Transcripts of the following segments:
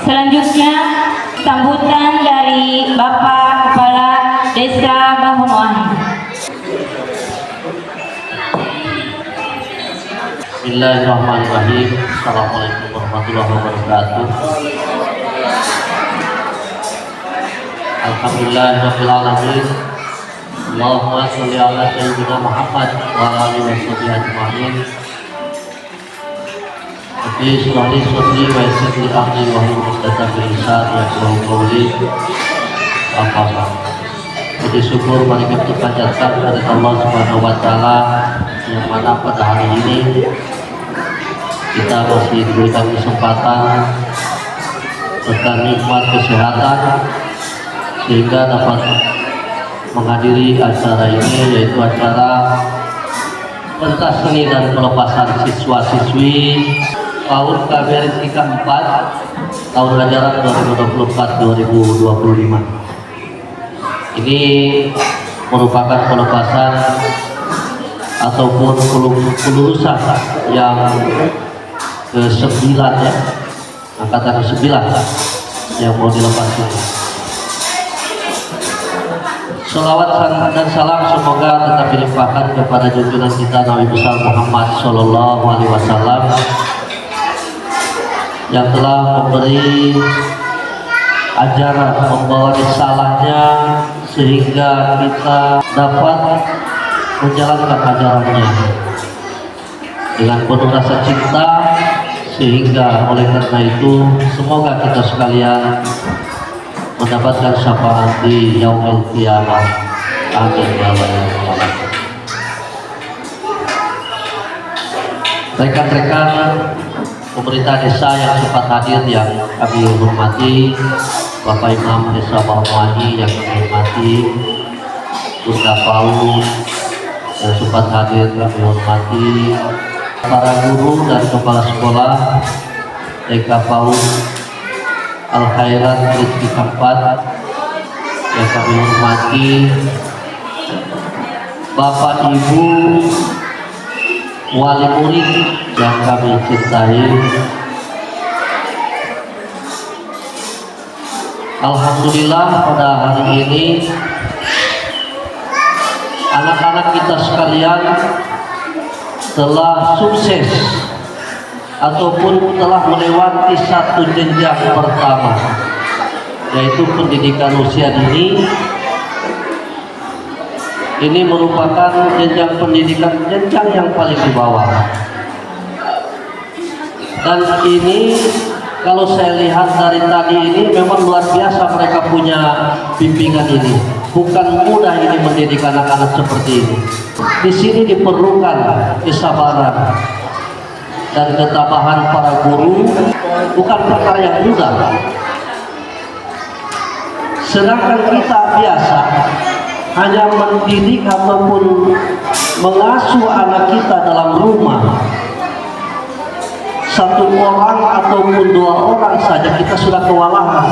Selanjutnya sambutan dari Bapak Kepala Desa Bahomuahi. Bismillahirrahmanirrahim. Assalamualaikum warahmatullahi wabarakatuh. Alhamdulillahirabbil alamin. Allahumma sholli ala sayyidina Muhammad wa ala alihi washabihi ajmain. Rabbi shrah li sadri wa yassir li amri wahlul 'uqdatam min lisani yafqahu qawli. Apa-apa. Puji syukur mari kita panjatkan kepada Allah Subhanahu wa taala yang mana pada hari ini kita masih diberikan kesempatan serta nikmat kesehatan sehingga dapat menghadiri acara ini, yaitu acara pentas seni dan pelepasan siswa-siswi tahun KBRI keempat tahun ajaran 2024-2025. Ini merupakan pelepasan ataupun kelulusan yang ke-9 ya, angkatan ke-9 yang mau dilepas ini. Sholawat dan salam semoga tetap dilimpahkan kepada junjungan kita Nabi besar Muhammad Sallallahu Alaihi Wasallam yang telah memberi ajaran, membawa risalahnya sehingga kita dapat menjalankan ajarannya dengan penuh rasa cinta, sehingga oleh karena itu semoga kita sekalian mendapatkan syafaat di yaumil qiyamah. Amin ya rabbal alamin. Rekan-rekan pemerintah desa yang sempat hadir yang kami hormati, Bapak Imam Desa Bahomuahi yang kami hormati, Bunda Paul yang sempat hadir kami hormati, para guru dan kepala sekolah TK PAUD Al-Khairat Rizki Kampat yang kami hormati, Bapak Ibu wali murid yang kami cintai. Alhamdulillah pada hari ini anak-anak kita sekalian telah sukses ataupun telah melewati satu jenjang pertama, yaitu pendidikan usia dini. Ini merupakan jenjang pendidikan yang paling di bawah, dan ini kalau saya lihat dari tadi ini memang luar biasa mereka punya bimbingan ini. Bukan mudah ini mendidik anak-anak seperti ini. Di sini diperlukan kesabaran dan ketabahan para guru, bukan perkara yang mudah. Sedangkan kita biasa hanya mendidik ataupun mengasuh anak kita dalam rumah, satu orang ataupun 2 orang saja kita sudah kewalahan,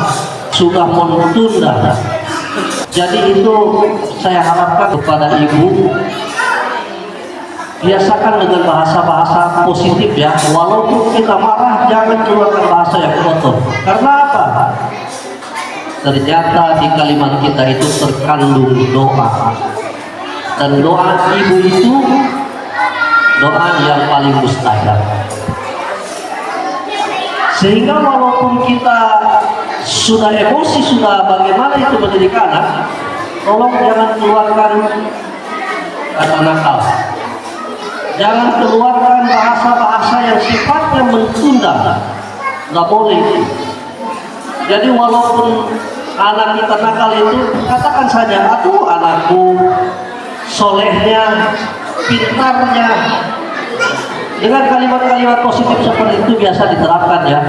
sudah menunda. Jadi itu saya harapkan kepada ibu, biasakan dengan bahasa-bahasa positif ya. Walaupun kita marah, jangan keluarkan bahasa yang kotor. Karena apa? Ternyata di kalimat kita itu terkandung doa, dan doa ibu itu doa yang paling mustajab. Sehingga walaupun kita sudah emosi, sudah bagaimana itu mendidik anak, tolong jangan keluarkan kata nakal, jangan keluarkan bahasa-bahasa yang sifatnya mentunda, nggak boleh. Jadi walaupun anak kita nakal itu, katakan saja, aduh anakku solehnya, pintarnya. Dengan kalimat-kalimat positif seperti itu biasa diterapkan ya.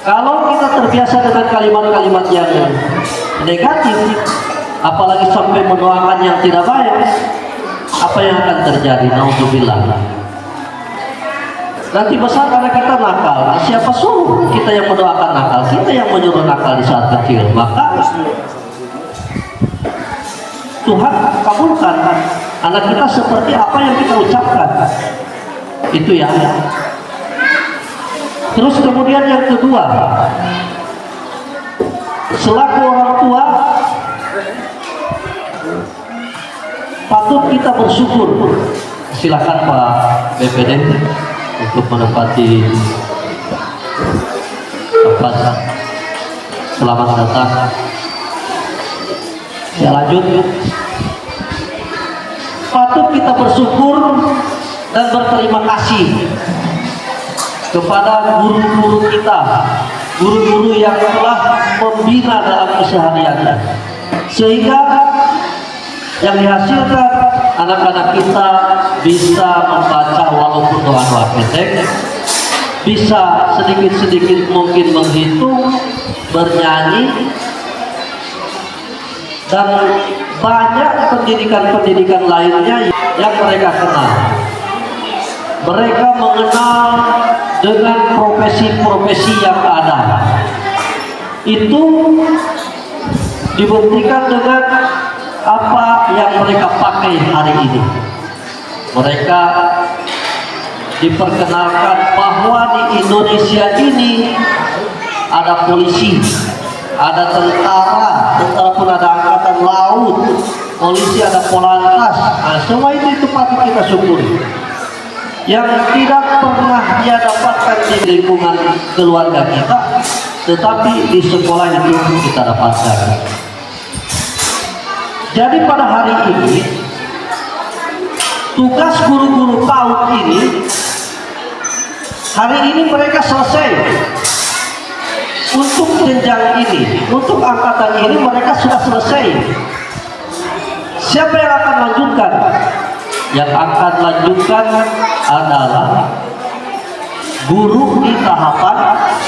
Kalau kita terbiasa dengan kalimat-kalimat yang negatif, apalagi sampai mendoakan yang tidak baik, apa yang akan terjadi? Naudzubillah. Nanti besar anak kita nakal, siapa suruh kita yang mendoakan nakal, kita yang menyuruh nakal di saat kecil. Maka Tuhan kabulkan anak kita seperti apa yang kita ucapkan. Itu ya. Terus kemudian yang kedua, selaku orang tua patut kita bersyukur. Silakan Pak BPD untuk menempati tempat. Selamat datang. Ya, lanjut. Patut kita bersyukur dan berterima kasih kepada guru-guru kita, guru-guru yang telah membina dalam kesehariannya, sehingga yang dihasilkan anak-anak kita bisa membaca walaupun doa-doa pendek, bisa sedikit-sedikit mungkin menghitung, bernyanyi, dan banyak pendidikan-pendidikan lainnya yang mereka kenal. Mereka mengenal dengan profesi-profesi yang ada. Itu dibuktikan dengan apa yang mereka pakai hari ini. Mereka diperkenalkan bahwa di Indonesia ini ada polisi, ada tentara pun ada angkatan laut, polisi, ada polantas. Nah, semua itu patut kita syukuri. Yang tidak pernah dia dapatkan di lingkungan keluarga kita, tetapi di sekolah itu kita dapatkan. Jadi pada hari ini tugas guru-guru PAUD ini, hari ini mereka selesai. Untuk jenjang ini, untuk angkatan ini mereka sudah selesai. Siapa yang akan lanjutkan? Yang akan lanjutkan adalah guru di tahapan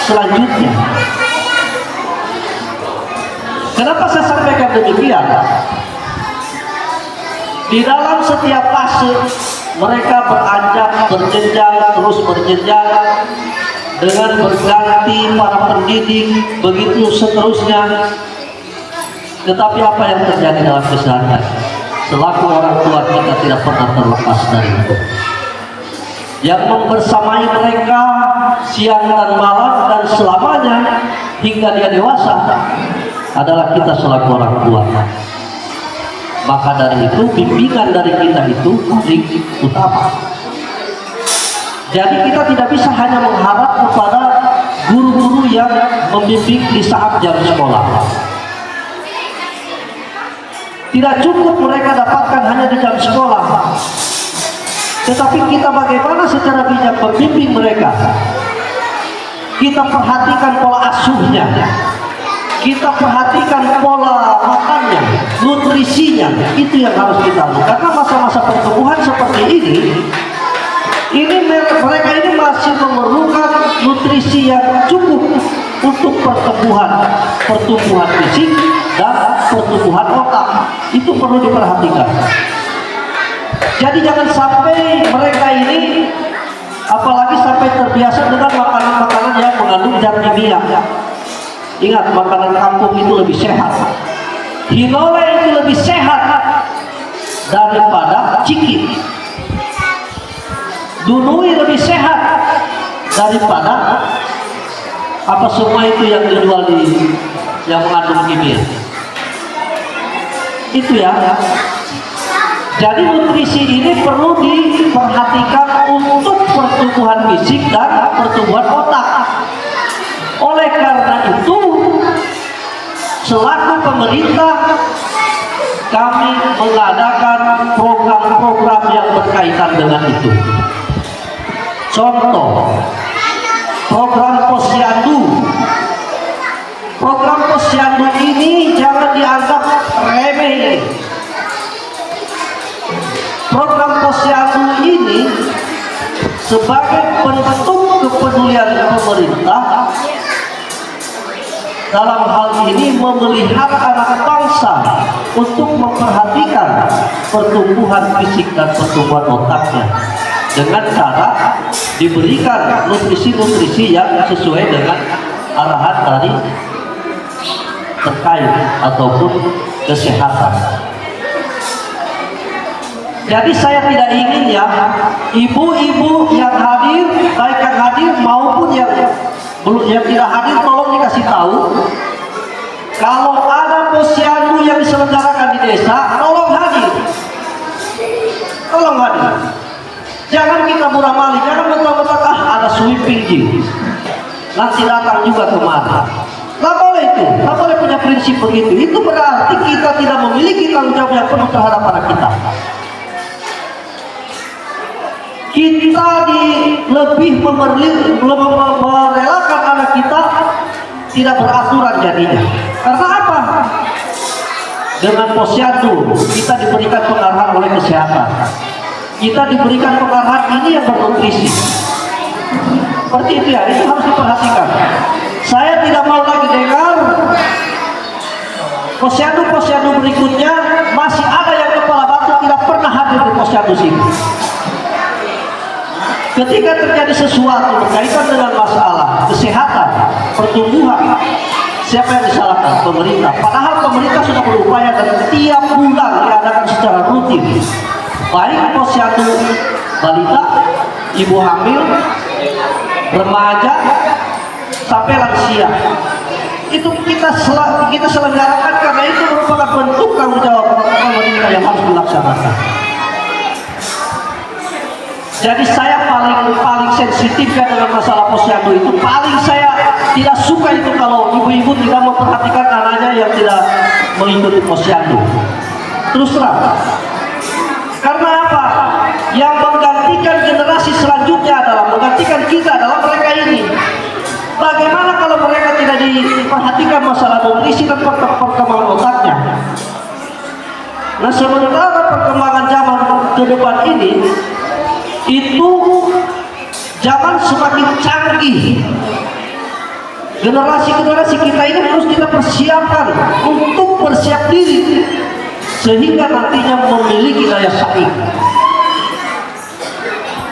selanjutnya. Kenapa saya sampaikan demikian? Di dalam setiap fase mereka beranjak, berjenjang, terus berjenjang dengan berganti para pendidik, begitu seterusnya. Tetapi apa yang terjadi dalam keseharian? Selaku orang tua kita tidak pernah terlepas dari itu. Yang membersamai mereka siang dan malam dan selamanya hingga dia dewasa adalah kita selaku orang tua. Maka dari itu bimbingan dari kita itu paling utama. Jadi kita tidak bisa hanya mengharap kepada guru-guru yang membimbing di saat jam sekolah. Tidak cukup mereka dapatkan hanya di jam sekolah, tetapi kita bagaimana secara bijak membimbing mereka. Kita perhatikan pola asuhnya, kita perhatikan pola makannya, nutrisinya. Itu yang harus kita lakukan. Karena masa-masa pertumbuhan seperti ini mereka ini masih memerlukan nutrisi yang cukup untuk pertumbuhan fisik dan pertumbuhan otak. Itu perlu diperhatikan. Jadi jangan sampai mereka ini apalagi sampai terbiasa dengan makanan-makanan yang mengandung zat kimia. Ingat, makanan kampung itu lebih sehat. Hinole itu lebih sehat daripada ciki. Dunui lebih sehat daripada apa semua itu yang dijual yang mengandung kimia. Itu ya. Jadi nutrisi ini perlu diperhatikan untuk pertumbuhan fisik dan pertumbuhan otak. Oleh karena itu, selaku pemerintah kami mengadakan program-program yang berkaitan dengan itu. Contoh, program posyandu. Program posyandu ini jangan dianggap remeh. Program posyandu ini sebagai bentuk kepedulian pemerintah dalam hal ini melihat anak bangsa untuk memperhatikan pertumbuhan fisik dan pertumbuhan otaknya dengan cara diberikan nutrisi-nutrisi yang sesuai dengan arahan dari terkait ataupun kesehatan. Jadi saya tidak ingin ya ibu-ibu yang hadir, baik yang hadir maupun yang belum yang tidak hadir, tolong dikasih tahu kalau ada posyandu yang diselenggarakan di desa, tolong hadir. Tolong hadir. Jangan kita murah malih, jangan mentang-mentang ada sweeping gym. Nanti datang juga kemana. Nggak boleh itu, nggak boleh punya prinsip begitu. Itu berarti kita tidak memiliki tanggung jawab yang penuh terhadap anak kita. Kita lebih merelakan anak kita tidak beraturan jadinya. Karena apa? Dengan posyandu kita diberikan pengarahan oleh kesehatan. Kita diberikan pengarahan ini yang bernutrisi. Seperti itu ya, itu harus diperhatikan. Saya tidak mau lagi dengar posyandu-posyandu berikutnya masih ada yang kepala batu tidak pernah hadir di posyandu sini. Ketika terjadi sesuatu berkaitan dengan masalah kesehatan, pertumbuhan, siapa yang disalahkan? Pemerintah. Padahal pemerintah sudah berupaya dan tiap bulan diadakan secara rutin. Baik posyandu balita, ibu hamil, remaja, sampai lansia. Itu kita selenggarakan karena itu merupakan bentuk tanggung jawab pemerintah yang harus dilaksanakan. Jadi saya paling sensitif ya dengan masalah posyandu itu. Paling saya tidak suka itu kalau ibu-ibu tidak memperhatikan anaknya yang tidak mengikuti posyandu. Terus terang. Karena apa? Yang menggantikan generasi selanjutnya menggantikan kita adalah mereka ini. Bagaimana kalau mereka tidak diperhatikan masalah nutrisi dan perkembangan otaknya? Nah, sementara perkembangan zaman ke depan ini itu zaman semakin canggih. Generasi kita ini harus kita persiapkan untuk bersiap diri sehingga nantinya memiliki daya saing.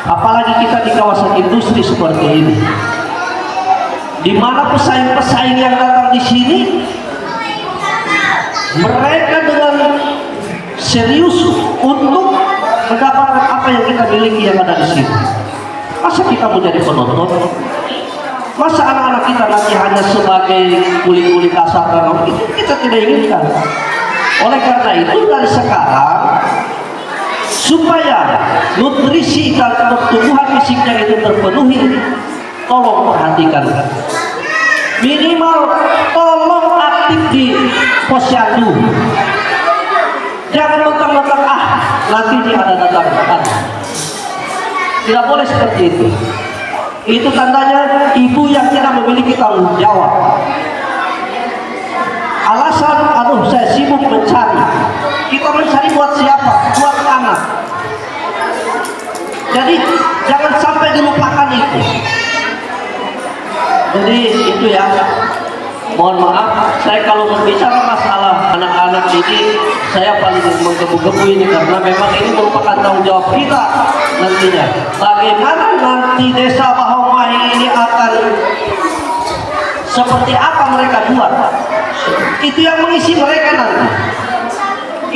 Apalagi kita di kawasan industri seperti ini, di mana pesaing-pesaing yang datang di sini mereka dengan serius untuk mendapatkan apa yang kita miliki yang ada di sini. Masa kita menjadi penonton? Masa anak-anak kita nanti hanya sebagai kuli-kuli kasar dan itu kita tidak inginkan. Oleh karena itu dari sekarang supaya nutrisi dan pertumbuhan fisiknya itu terpenuhi, tolong perhatikan. Minimal tolong aktif di posyandu. Jangan mentang-mentang nanti dia ada datang. Tidak boleh seperti itu. Itu tandanya ibu yang tidak memiliki tanggung jawab. Alasan, saya sibuk mencari. Kita mencari buat siapa? Buat anak. Jadi jangan sampai dilupakan itu. Jadi itu ya. Mohon maaf, saya kalau berbicara masalah anak-anak ini, saya paling menggebu-gebu ini karena memang ini merupakan tanggung jawab kita nantinya. Bagaimana nanti desa Bahomahi ini akan seperti apa mereka buat? Itu yang mengisi mereka nanti.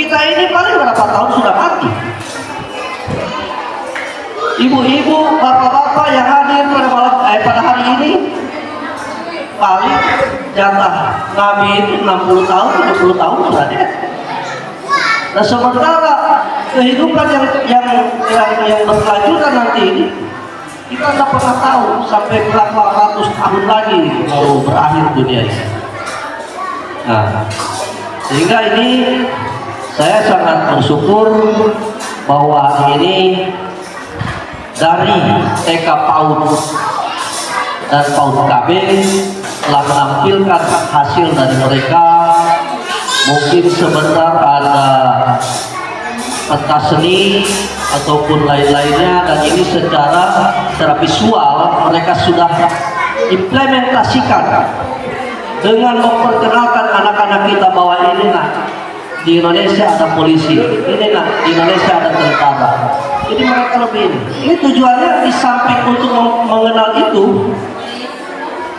Kita ini paling berapa tahun sudah mati. Ibu-ibu, bapak-bapak yang hadir pada hari ini paling jatah Nabi itu 60 tahun, 70 tahun sudah ada. Nah, sementara kehidupan yang berkelanjutan nanti ini kita tidak pernah tahu sampai berapa ratus tahun lagi baru berakhir dunia ini. Nah, sehingga ini saya sangat bersyukur bahwa hari ini dari TK PAUD dan PAUD KB telah menampilkan hasil dari mereka. Mungkin sebentar ada pentas seni ataupun lain-lainnya, dan ini secara visual mereka sudah implementasikan dengan memperkenalkan anak-anak kita bahwa ini di Indonesia ada polisi, ini di Indonesia ada tentara. Jadi mereka lebih ini tujuannya di samping untuk mengenal itu,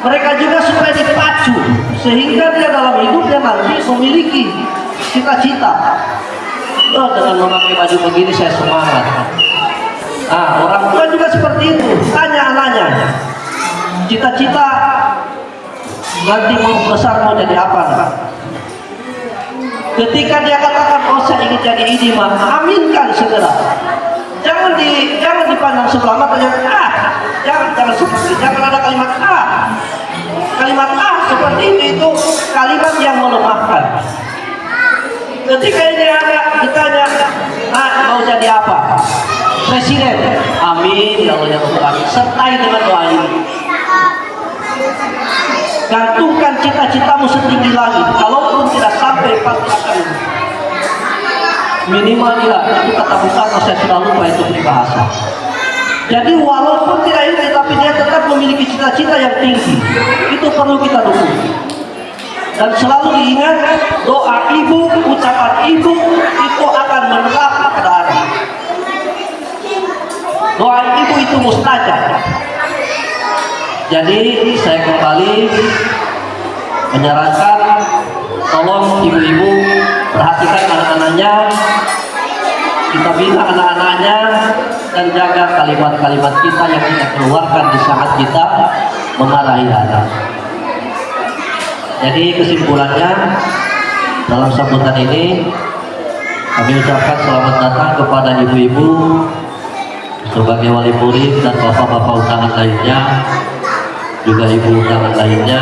mereka juga supaya dipacu sehingga dia dalam hidupnya nanti memiliki cita-cita. Oh, dengan memakai baju begini saya semangat. Nah, orang tua juga seperti itu. Tanya anaknya, cita-cita nanti mau besar mau jadi apa? Nah? Ketika dia katakan, oh saya ingin jadi ini, mah aminkan segera. Jangan dipandang sebelah mata, jangan seperti, jangan ada kalimat kalimat seperti itu kalimat yang melemahkan. Ketika ini ada ditanya, mau jadi apa? Presiden, amin ya Allah ya Tuhan. Sertai dengan doa ini. Gantungkan cita-citamu setinggi langit. Kalaupun tidak sampai, pasti akan minimal tidak. Itu kata Bung saya sudah lupa itu peribahasa. Jadi walaupun tidak ini, tapi dia tetap memiliki cita-cita yang tinggi. Itu perlu kita dukung. Dan selalu diingat, doa ibu, ucapan ibu itu akan menerap pada anak. Doa ibu itu mustajab. Jadi saya kembali menyarankan, tolong ibu-ibu perhatikan anak-anaknya, kita bina anak-anaknya, dan jaga kalimat-kalimat kita yang kita keluarkan di saat kita memarahi anak. Jadi kesimpulannya, dalam sambutan ini kami ucapkan selamat datang kepada ibu-ibu sebagai wali murid dan bapak-bapak undangan lainnya, juga ibu undangan lainnya.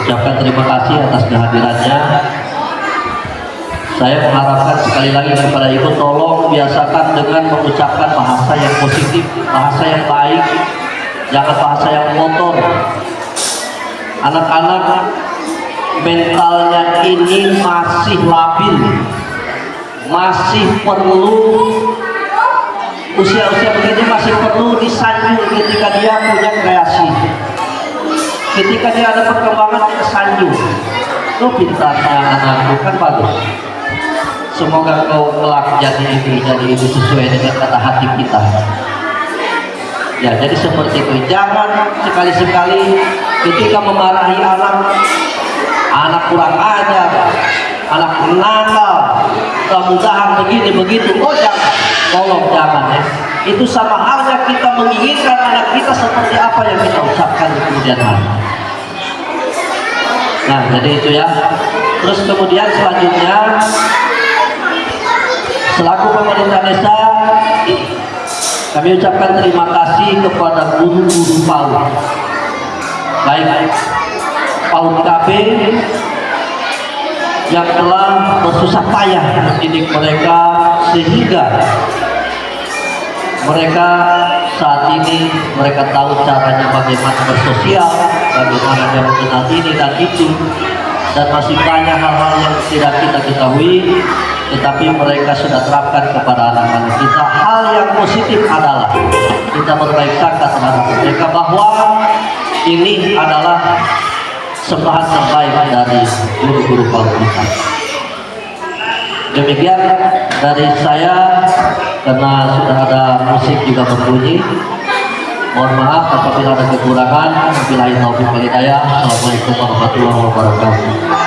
Ucapkan terima kasih atas kehadirannya. Saya mengharapkan sekali lagi kepada ibu, tolong biasakan dengan mengucapkan bahasa yang positif, bahasa yang baik, jangan bahasa yang kotor. Anak-anak mentalnya ini masih labil, masih perlu, usia-usia begini masih perlu disanjung ketika dia punya kreasi, ketika dia ada perkembangan, kita sanjung. Lo pintarnya anakku, kan bagus. Semoga kau kelak jadi itu sesuai dengan kata hati kita. Ya, jadi seperti itu. Jangan sekali-sekali ketika memarahi anak kurang ajar, anak nakal, mudah-mudahan begini begitu. Oh jangan, tolong jangan ya. Itu sama halnya kita menginginkan anak kita seperti apa yang kita ucapkan di kemudian hari. Nah, jadi itu ya. Terus kemudian selanjutnya, selaku pemerintah desa, kami ucapkan terima kasih kepada guru-guru PAUD, baik PAUD KB yang telah bersusah payah mendidik mereka sehingga mereka saat ini mereka tahu caranya bagaimana bersosial, bagaimana dia mengenal ini dan itu, dan masih banyak hal-hal yang tidak kita ketahui, tetapi mereka sudah terapkan kepada anak-anak kita. Hal yang positif adalah kita berbaik sangka terhadap mereka bahwa ini adalah sembahan terbaik dari guru-guru PAUD kita. Demikian dari saya, karena sudah ada musik juga berbunyi. Mohon maaf apabila ada kekurangan. Wabillahi taufiq wal hidayah. Assalamualaikum warahmatullahi wabarakatuh.